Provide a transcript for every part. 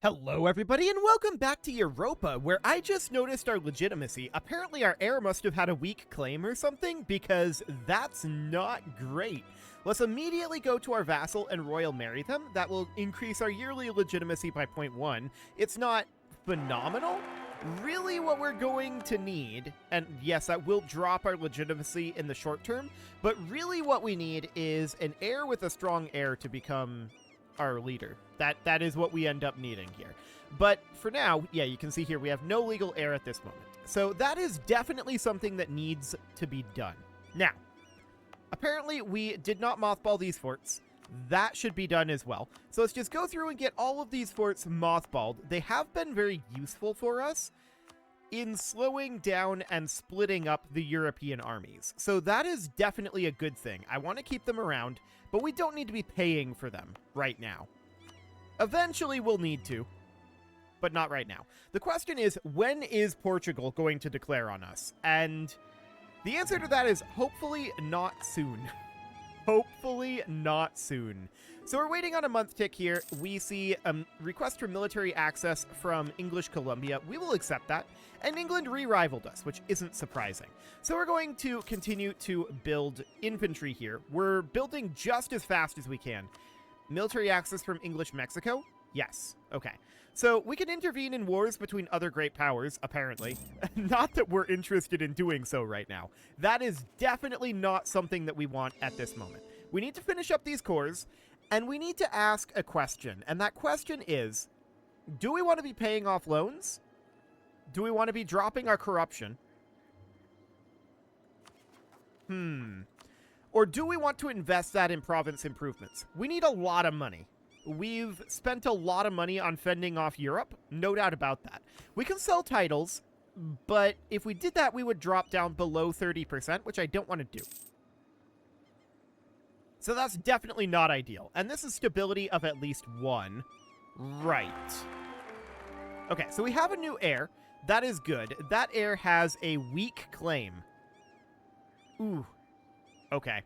Hello everybody and welcome back to Europa, where I just noticed our legitimacy. Apparently our heir must have had a weak claim or something, because that's not great. Let's immediately go to our vassal and royal marry them. That will increase our yearly legitimacy by 0.1. It's not phenomenal. Really what we're going to need, and yes, that will drop our legitimacy in the short term, but really what we need is an heir with a strong heir to become our leader. That is what we end up needing here. But for now, yeah, you can see here we have no legal heir at this moment. So that is definitely something that needs to be done. Now, apparently we did not mothball these forts. That should be done as well. So let's just go through and get all of these forts mothballed. They have been very useful for us in slowing down and splitting up the European armies. So that is definitely a good thing. I want to keep them around, but we don't need to be paying for them right now. Eventually we'll need to, but not right now. The question is, when is Portugal going to declare on us? And the answer to that is hopefully not soon. Hopefully not soon. So we're waiting on a month tick here. We see a request for military access from English Columbia. We will accept that. And England re-rivaled us, which isn't surprising. So we're going to continue to build infantry here. We're building just as fast as we can. Military access from English Mexico? Yes. Okay. So we can intervene in wars between other great powers, apparently. Not that we're interested in doing so right now. That is definitely not something that we want at this moment. We need to finish up these cores, and we need to ask a question. And that question is, do we want to be paying off loans? Do we want to be dropping our corruption? Or do we want to invest that in province improvements? We need a lot of money. We've spent a lot of money on fending off Europe, no doubt about that. We can sell titles, but if we did that, we would drop down below 30%, which I don't want to do. So that's definitely not ideal. And this is stability of at least 1. Right. Okay, so we have a new heir. That is good. That heir has a weak claim. Ooh. Okay.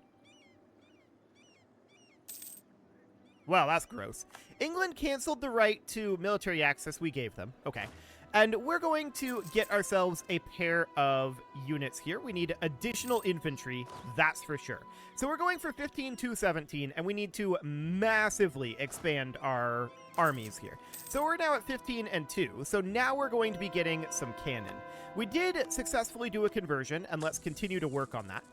Well, that's gross. England canceled the right to military access we gave them. Okay. And we're going to get ourselves a pair of units here. We need additional infantry, that's for sure. So we're going for 15 to 17, and we need to massively expand our armies here. So we're now at 15 and 2, so now we're going to be getting some cannon. We did successfully do a conversion, and let's continue to work on that.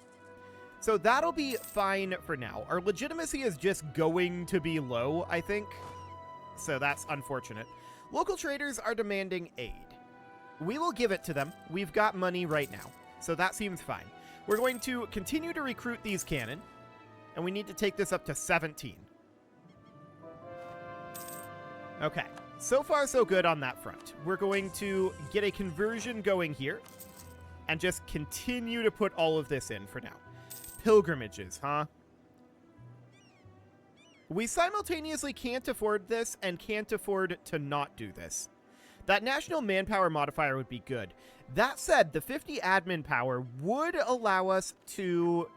So that'll be fine for now. Our legitimacy is just going to be low, I think. So that's unfortunate. Local traders are demanding aid. We will give it to them. We've got money right now. So that seems fine. We're going to continue to recruit these cannon. And we need to take this up to 17. Okay. So far, so good on that front. We're going to get a conversion going here. And just continue to put all of this in for now. Pilgrimages, huh? We simultaneously can't afford this and can't afford to not do this. That national manpower modifier would be good. That said, the 50 admin power would allow us to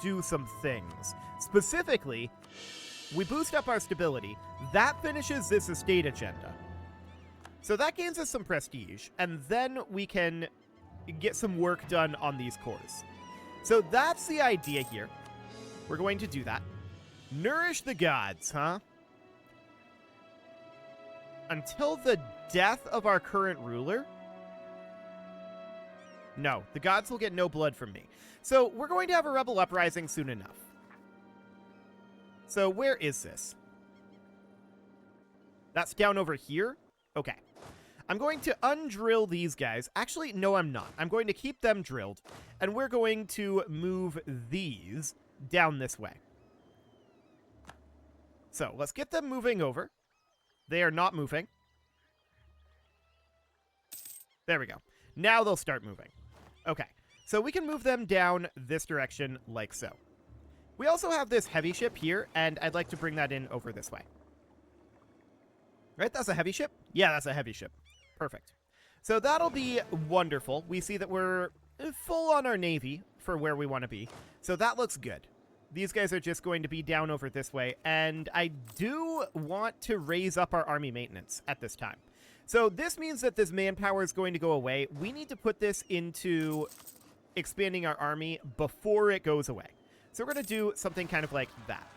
do some things. Specifically, we boost up our stability. That finishes this estate agenda. So that gains us some prestige, and then we can get some work done on these cores. So that's the idea here. We're going to do that. Nourish the gods, huh? Until the death of our current ruler? No, the gods will get no blood from me. So we're going to have a rebel uprising soon enough. So where is this? That's down over here? Okay. I'm going to undrill these guys. Actually, no, I'm not. I'm going to keep them drilled. And we're going to move these down this way. So let's get them moving over. They are not moving. There we go. Now they'll start moving. Okay. So we can move them down this direction like so. We also have this heavy ship here, and I'd like to bring that in over this way. Right? That's a heavy ship? Yeah, that's a heavy ship. Perfect. So that'll be wonderful. We see that we're full on our navy for where we want to be. So that looks good. These guys are just going to be down over this way, and I do want to raise up our army maintenance at this time. So this means that this manpower is going to go away. We need to put this into expanding our army before it goes away. So we're going to do something kind of like that.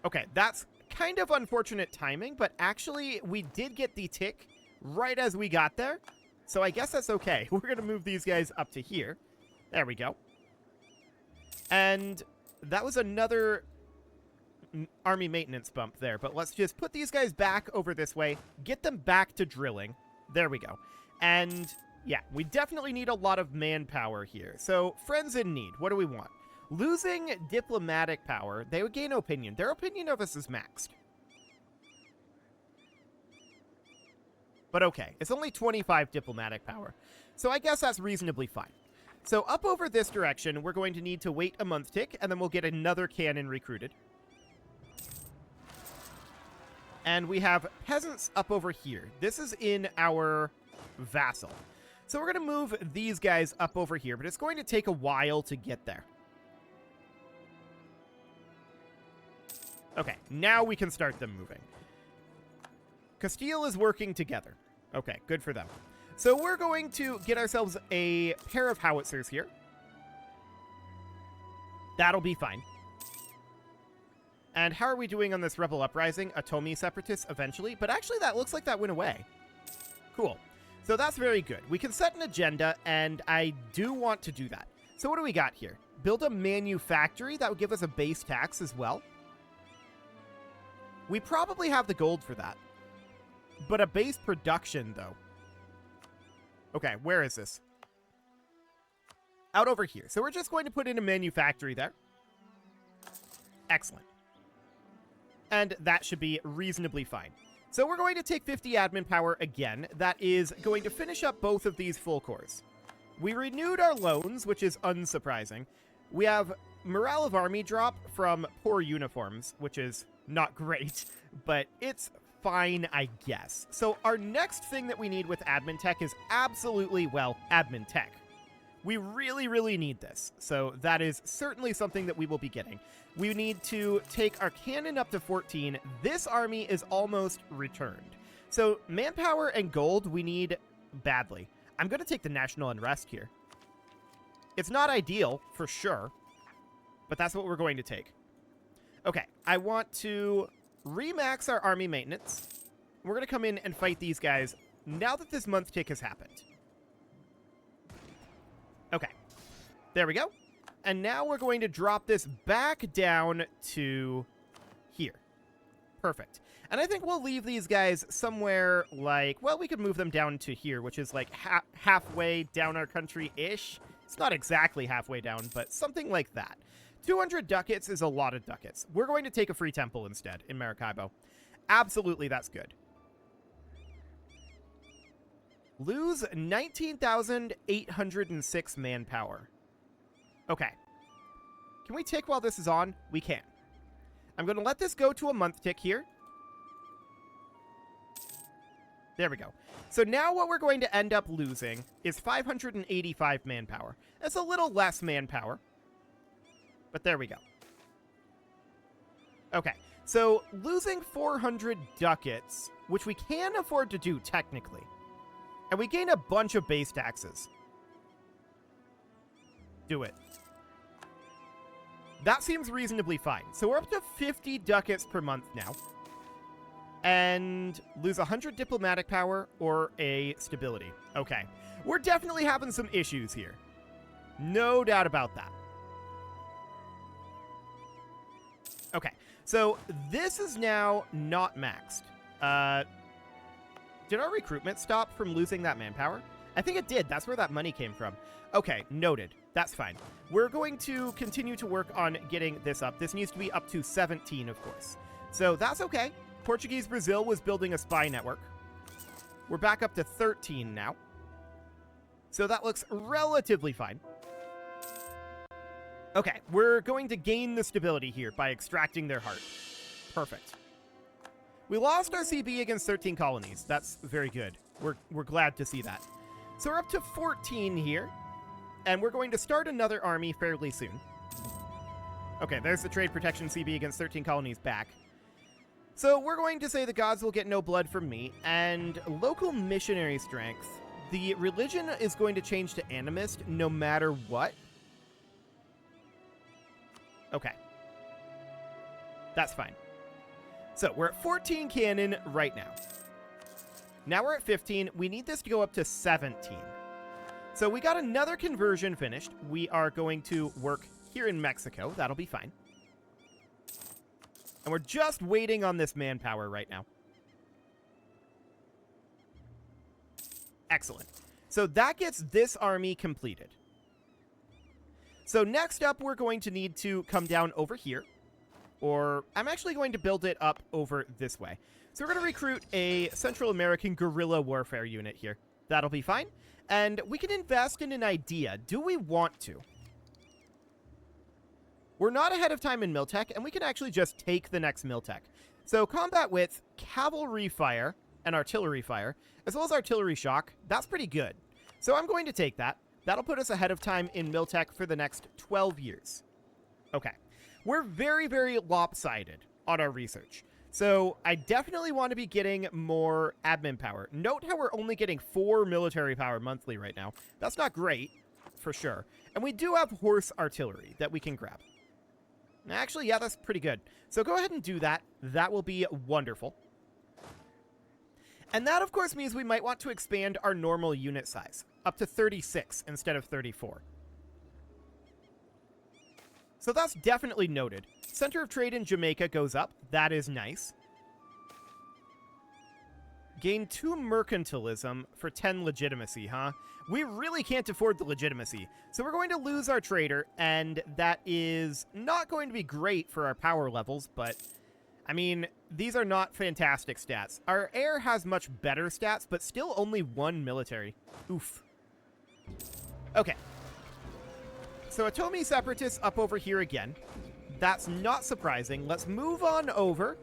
Okay, that's kind of unfortunate timing, but actually we did get the tick right as we got there. So I guess that's okay. We're going to move these guys up to here. There we go. And that was another army maintenance bump there. But let's just put these guys back over this way. Get them back to drilling. There we go. And yeah, we definitely need a lot of manpower here. So friends in need. What do we want? Losing diplomatic power. They would gain opinion. Their opinion of us is maxed. But okay, it's only 25 diplomatic power. So I guess that's reasonably fine. So up over this direction, we're going to need to wait a month tick, and then we'll get another cannon recruited. And we have peasants up over here. This is in our vassal. So we're going to move these guys up over here, but it's going to take a while to get there. Okay, now we can start them moving. Castile is working together. Okay, good for them. So we're going to get ourselves a pair of howitzers here. That'll be fine. And how are we doing on this rebel uprising? Atomi separatists eventually, but actually that looks like that went away. Cool. So that's very good. We can set an agenda, and I do want to do that. So what do we got here? Build a manufactory. That would give us a base tax as well. We probably have the gold for that. But a base production, though. Okay, where is this? Out over here. So we're just going to put in a manufactory there. Excellent. And that should be reasonably fine. So we're going to take 50 admin power again. That is going to finish up both of these full cores. We renewed our loans, which is unsurprising. We have morale of army drop from poor uniforms, which is not great, but it's fine, I guess. So our next thing that we need with admin tech is absolutely, well, admin tech. We really, really need this. So that is certainly something that we will be getting. We need to take our cannon up to 14. This army is almost returned. So manpower and gold we need badly. I'm going to take the national unrest here. It's not ideal, for sure, but that's what we're going to take. Okay, I want to remax our army maintenance. We're going to come in and fight these guys now that this month tick has happened. Okay, there we go. And now we're going to drop this back down to here. Perfect. And I think we'll leave these guys somewhere like, well, we could move them down to here, which is like halfway down our country-ish. It's not exactly halfway down, but something like that. 200 ducats is a lot of ducats. We're going to take a free temple instead in Maracaibo. Absolutely, that's good. Lose 19,806 manpower. Okay. Can we tick while this is on? We can. I'm going to let this go to a month tick here. There we go. So now what we're going to end up losing is 585 manpower. That's a little less manpower. But there we go. Okay. So losing 400 ducats, which we can afford to do technically. And we gain a bunch of base taxes. Do it. That seems reasonably fine. So we're up to 50 ducats per month now. And lose 100 diplomatic power or a stability. Okay. We're definitely having some issues here. No doubt about that. Okay. So this is now not maxed. Did our recruitment stop from losing that manpower? I think it did. That's where that money came from. Okay, noted. That's fine. We're going to continue to work on getting this up. This needs to be up to 17, of course. So that's okay. Portuguese Brazil was building a spy network. We're back up to 13 now. So that looks relatively fine. Okay, we're going to gain the stability here by extracting their heart. Perfect. We lost our CB against 13 colonies. That's very good. We're glad to see that. So we're up to 14 here. And we're going to start another army fairly soon. Okay, there's the trade protection CB against 13 colonies back. So we're going to say the gods will get no blood from me, and local missionary strength. The religion is going to change to animist no matter what. Okay. That's fine. So we're at 14 cannon right now. Now we're at 15. We need this to go up to 17. So we got another conversion finished. We are going to work here in Mexico. That'll be fine. And we're just waiting on this manpower right now. Excellent. So that gets this army completed. So next up, we're going to need to come down over here. Or I'm actually going to build it up over this way. So we're going to recruit a Central American guerrilla warfare unit here. That'll be fine. And we can invest in an idea. Do we want to? We're not ahead of time in Miltech, and we can actually just take the next Miltech. So combat with cavalry fire and artillery fire, as well as artillery shock, that's pretty good. So I'm going to take that. That'll put us ahead of time in Miltech for the next 12 years. Okay. We're very, very lopsided on our research. So I definitely want to be getting more admin power. Note how we're only getting 4 military power monthly right now. That's not great, for sure. And we do have horse artillery that we can grab. Actually, yeah, that's pretty good. So go ahead and do that. That will be wonderful. And that, of course, means we might want to expand our normal unit size up to 36 instead of 34. So that's definitely noted. Center of trade in Jamaica goes up. That is nice. Gain 2 mercantilism for 10 legitimacy, huh? We really can't afford the legitimacy. So we're going to lose our trader, and that is not going to be great for our power levels, but I mean, these are not fantastic stats. Our heir has much better stats, but still only 1 military. Oof. Okay. So Atomi Separatists up over here again. That's not surprising. Let's move on over.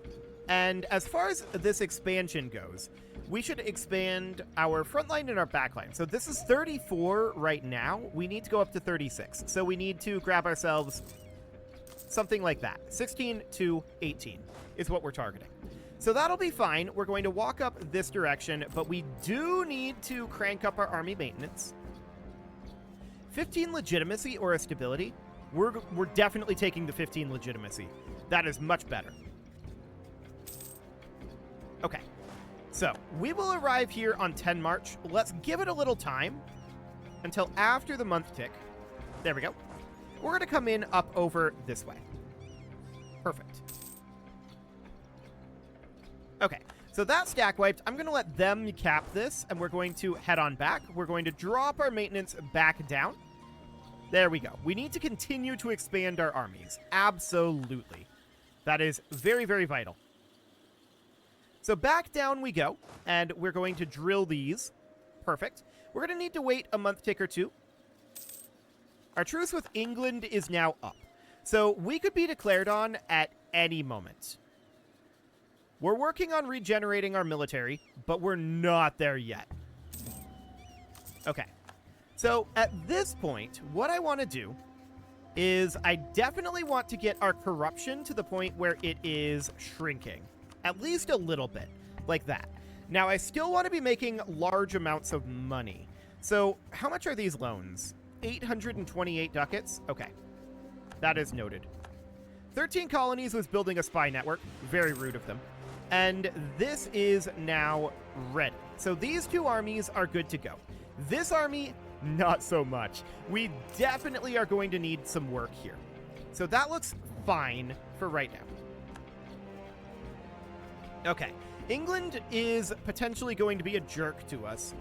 And as far as this expansion goes, we should expand our front line and our back line. So this is 34 right now. We need to go up to 36. So we need to grab ourselves something like that. 16 to 18 is what we're targeting. So that'll be fine. We're going to walk up this direction, but we do need to crank up our army maintenance. 15 legitimacy or a stability. We're definitely taking the 15 legitimacy. That is much better. Okay. So we will arrive here on 10 March. Let's give it a little time until after the month tick. There we go. We're going to come in up over this way. Perfect. Okay. So that stack wiped. I'm going to let them cap this, and we're going to head on back. We're going to drop our maintenance back down. There we go. We need to continue to expand our armies. Absolutely. That is very, very vital. So back down we go, and we're going to drill these. Perfect. We're going to need to wait a month tick or two. Our truce with England is now up. So we could be declared on at any moment. We're working on regenerating our military, but we're not there yet. Okay. So at this point, what I want to do is I definitely want to get our corruption to the point where it is shrinking. At least a little bit, like that. Now, I still want to be making large amounts of money. So how much are these loans? 828 ducats? Okay. That is noted. 13 colonies was building a spy network. Very rude of them. And this is now ready. So these 2 armies are good to go. This army, not so much. We definitely are going to need some work here. So that looks fine for right now. Okay. England is potentially going to be a jerk to us.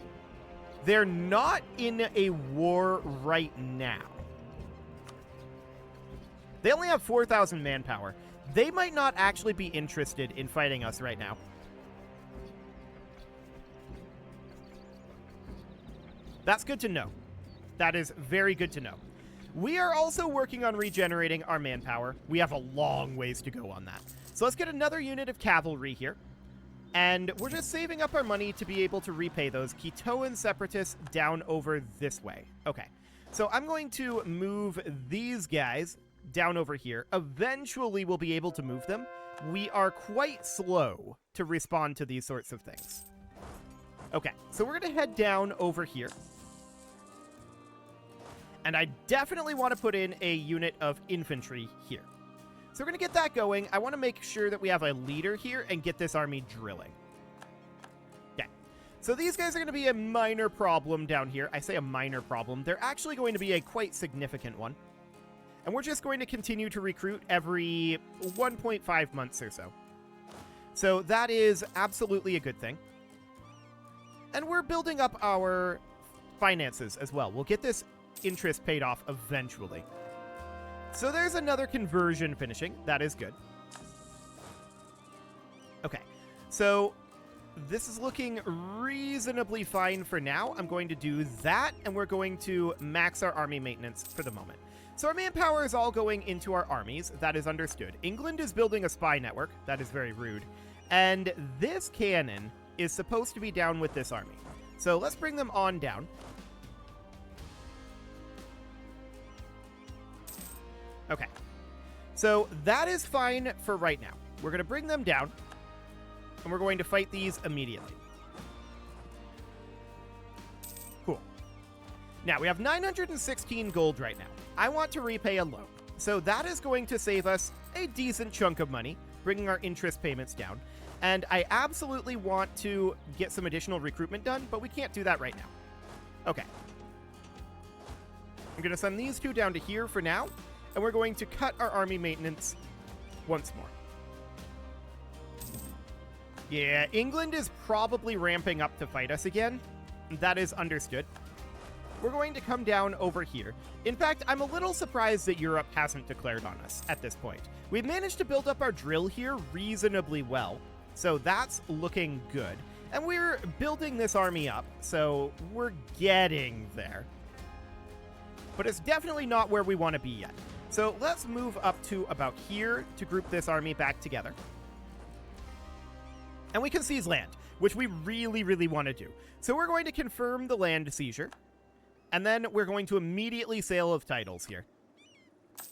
They're not in a war right now. They only have 4,000 manpower. They might not actually be interested in fighting us right now. That's good to know. That is very good to know. We are also working on regenerating our manpower. We have a long ways to go on that. So let's get another unit of cavalry here. And we're just saving up our money to be able to repay those Quitoan separatists down over this way. Okay. So I'm going to move these guys down over here. Eventually, we'll be able to move them. We are quite slow to respond to these sorts of things. Okay, so we're going to head down over here. And I definitely want to put in a unit of infantry here. So we're going to get that going. I want to make sure that we have a leader here and get this army drilling. Okay. So these guys are going to be a minor problem down here. I say a minor problem. They're actually going to be a quite significant one. And we're just going to continue to recruit every 1.5 months or so. So that is absolutely a good thing. And we're building up our finances as well. We'll get this interest paid off eventually. So there's another conversion finishing. That is good. Okay, so this is looking reasonably fine for now. I'm going to do that, and we're going to max our army maintenance for the moment. So our manpower is all going into our armies. That is understood. England is building a spy network. That is very rude. And this cannon is supposed to be down with this army. So let's bring them on down. Okay, so that is fine for right now. We're going to bring them down, and we're going to fight these immediately. Cool. Now, we have 916 gold right now. I want to repay a loan. So that is going to save us a decent chunk of money, bringing our interest payments down. And I absolutely want to get some additional recruitment done, but we can't do that right now. Okay. I'm going to send these two down to here for now. And we're going to cut our army maintenance once more. Yeah, England is probably ramping up to fight us again. That is understood. We're going to come down over here. In fact, I'm a little surprised that Europe hasn't declared on us at this point. We've managed to build up our drill here reasonably well, so that's looking good. And we're building this army up, so we're getting there. But it's definitely not where we want to be yet. So let's move up to about here to group this army back together. And we can seize land, which we really, really want to do. So we're going to confirm the land seizure. And then we're going to immediately sale of titles here.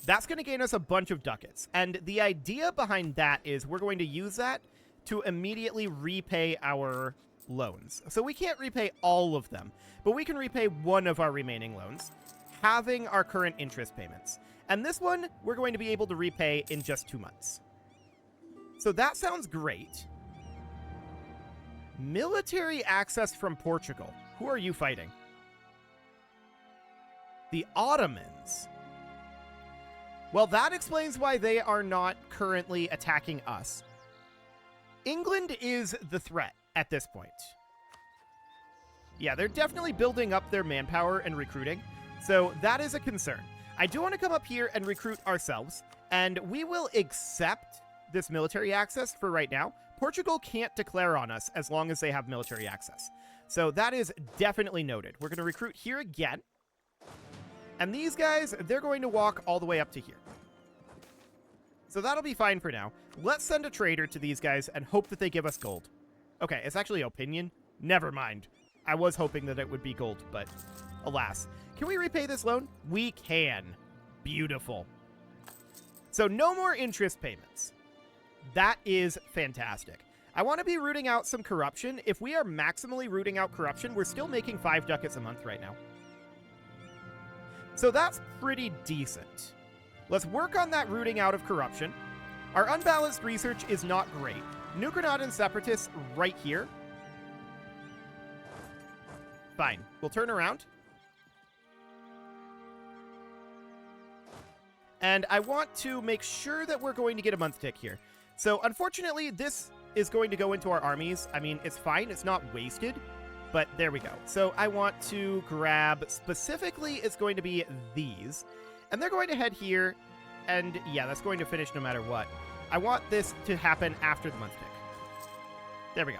That's going to gain us a bunch of ducats. And the idea behind that is we're going to use that to immediately repay our loans. So we can't repay all of them, but we can repay one of our remaining loans, having our current interest payments. And this one, we're going to be able to repay in just 2 months. So that sounds great. Military access from Portugal. Who are you fighting? The Ottomans. Well, that explains why they are not currently attacking us. England is the threat at this point. Yeah, they're definitely building up their manpower and recruiting, so that is a concern. I do want to come up here and recruit ourselves, and we will accept this military access for right now. Portugal can't declare on us as long as they have military access. So that is definitely noted. We're going to recruit here again. And these guys, they're going to walk all the way up to here. So that'll be fine for now. Let's send a trader to these guys and hope that they give us gold. Okay, it's actually opinion. Never mind. I was hoping that it would be gold, but alas. Can we repay this loan? We can. Beautiful. So no more interest payments. That is fantastic. I want to be rooting out some corruption. If we are maximally rooting out corruption, we're still making 5 ducats a month right now. So that's pretty decent. Let's work on that rooting out of corruption. Our unbalanced research is not great. Nukranadan separatists right here. Fine. We'll turn around. And I want to make sure that we're going to get a month tick here. So unfortunately, this is going to go into our armies. I mean, it's fine. It's not wasted. But there we go. So I want to grab, specifically, it's going to be these. And they're going to head here. And yeah, that's going to finish no matter what. I want this to happen after the month tick. There we go.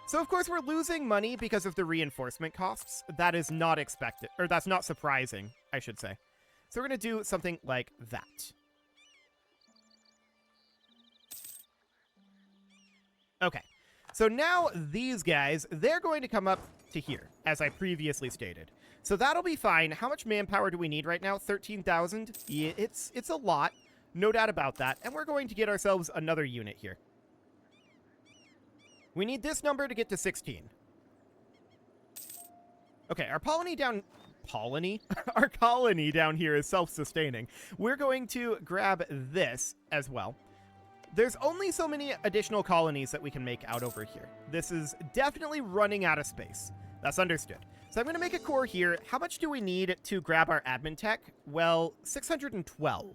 So of course we're losing money because of the reinforcement costs. That is not expected, or that's not surprising, I should say. So we're going to do something like that. Okay. So now these guys, they're going to come up to here. as I previously stated. So that'll be fine. How much manpower do we need right now? 13,000? Yeah, it's a lot. No doubt about that. And we're going to get ourselves another unit here. We need this number to get to 16. Okay, our colony down here is self-sustaining. We're going to grab this as well. There's only so many additional colonies that we can make out over here. This is definitely running out of space. That's understood. So I'm going to make a core here. How much do we need to grab our admin tech? Well, 612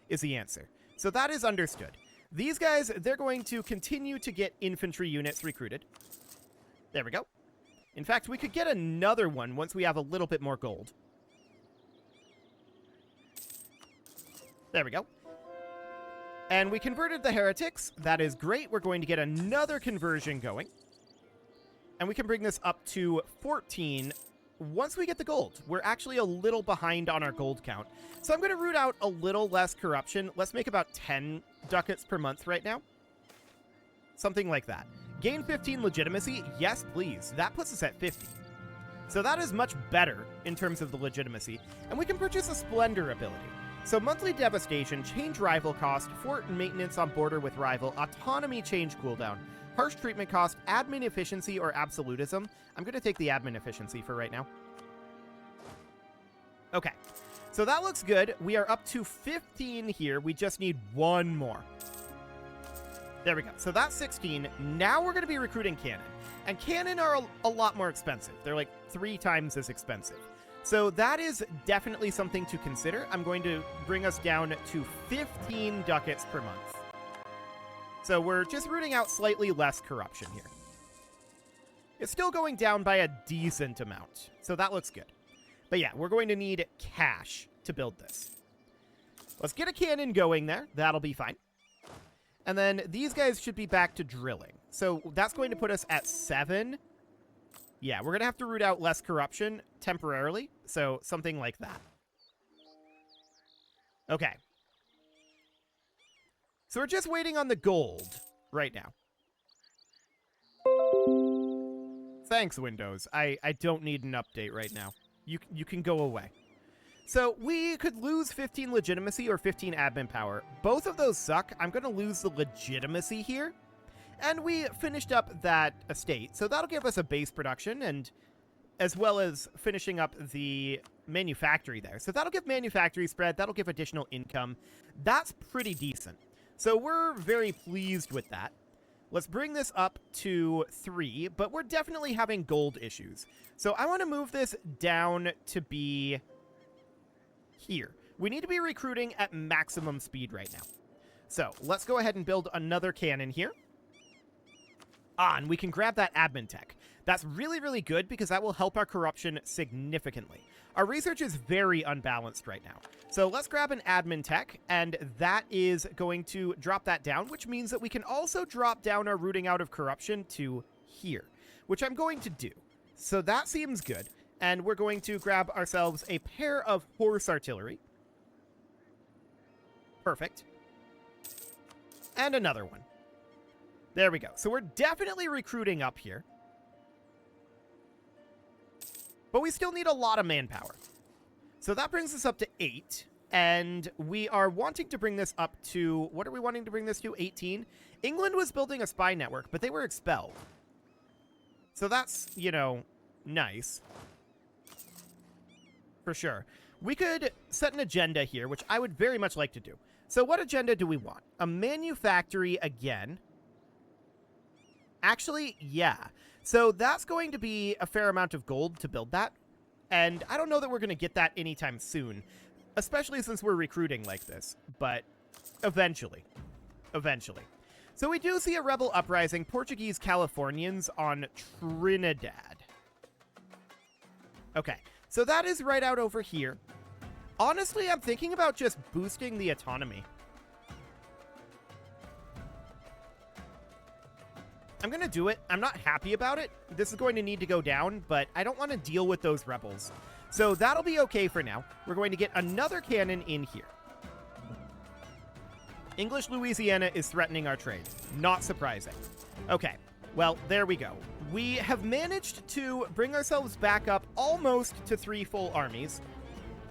is the answer. So that is understood. These guys, they're going to continue to get infantry units recruited. There we go. In fact, we could get another one once we have a little bit more gold. There we go. And we converted the heretics. That is great. We're going to get another conversion going. And we can bring this up to 14 once we get the gold. We're actually a little behind on our gold count. So I'm going to root out a little less corruption. Let's make about 10 ducats per month right now. Something like that. Gain 15 legitimacy? Yes, please. That puts us at 50. So that is much better in terms of the legitimacy. And we can purchase a Splendor ability. So monthly devastation, change rival cost, fort maintenance on border with rival, autonomy change cooldown, harsh treatment cost, admin efficiency, or absolutism. I'm going to take the admin efficiency for right now. Okay, so that looks good. We are up to 15 here. We just need one more. There we go. So that's 16. Now we're going to be recruiting cannon. And cannon are a lot more expensive. They're like 3 times as expensive. So that is definitely something to consider. I'm going to bring us down to 15 ducats per month. So we're just rooting out slightly less corruption here. It's still going down by a decent amount. So that looks good. But yeah, we're going to need cash to build this. Let's get a cannon going there. That'll be fine. And then these guys should be back to drilling. So that's going to put us at 7. Yeah, we're going to have to root out less corruption temporarily. So something like that. Okay. So we're just waiting on the gold right now. Thanks, Windows. I don't need an update right now. You can go away. So we could lose 15 legitimacy or 15 admin power. Both of those suck. I'm going to lose the legitimacy here. And we finished up that estate. So that'll give us a base production and as well as finishing up the manufactory there. So that'll give manufactory spread. That'll give additional income. That's pretty decent. So we're very pleased with that. Let's bring this up to 3, but we're definitely having gold issues. So I want to move this down to be here. We need to be recruiting at maximum speed right now. So let's go ahead and build another cannon here. And we can grab that admin tech. That's really, really good because that will help our corruption significantly. Our research is very unbalanced right now. So let's grab an admin tech, and that is going to drop that down, which means that we can also drop down our rooting out of corruption to here, which I'm going to do. So that seems good. And we're going to grab ourselves a pair of horse artillery. Perfect. And another one. There we go. So we're definitely recruiting up here. But we still need a lot of manpower. So that brings us up to 8. And we are wanting to bring this up to... What are we wanting to bring this to? 18? England was building a spy network, but they were expelled. So that's, you know, nice. For sure. We could set an agenda here, which I would very much like to do. So what agenda do we want? A manufactory again. Actually, yeah. So that's going to be a fair amount of gold to build that. And I don't know that we're going to get that anytime soon, especially since we're recruiting like this. But eventually. Eventually. So we do see a rebel uprising, Portuguese Californians on Trinidad. Okay, so that is right out over here. Honestly, I'm thinking about just boosting the autonomy. I'm going to do it. I'm not happy about it. This is going to need to go down, but I don't want to deal with those rebels. So that'll be okay for now. We're going to get another cannon in here. English Louisiana is threatening our trade. Not surprising. Okay, well, there we go. we have managed to bring ourselves back up almost to 3 full armies.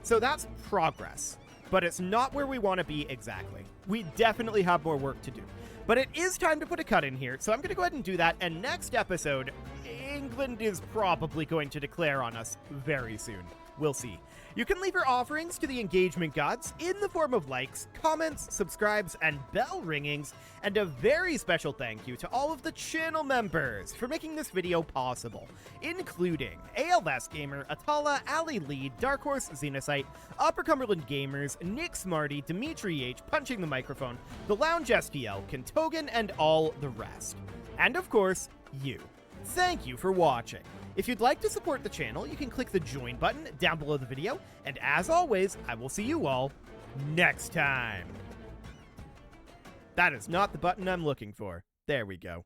So that's progress, but it's not where we want to be exactly. We definitely have more work to do. But it is time to put a cut in here, so I'm going to go ahead and do that, and next episode, England is probably going to declare on us very soon. We'll see. You can leave your offerings to the engagement gods in the form of likes, comments, subscribes, and bell ringings, and a very special thank you to all of the channel members for making this video possible, including ALS Gamer, Atala, Ali Lee, Dark Horse Xenocyte, Upper Cumberland Gamers, Nick Smarty, Dimitri H, Punching the Microphone, The Lounge STL, Kentogan, and all the rest. And of course, you. Thank you for watching. If you'd like to support the channel, you can click the join button down below the video, and as always, I will see you all next time. That is not the button I'm looking for. There we go.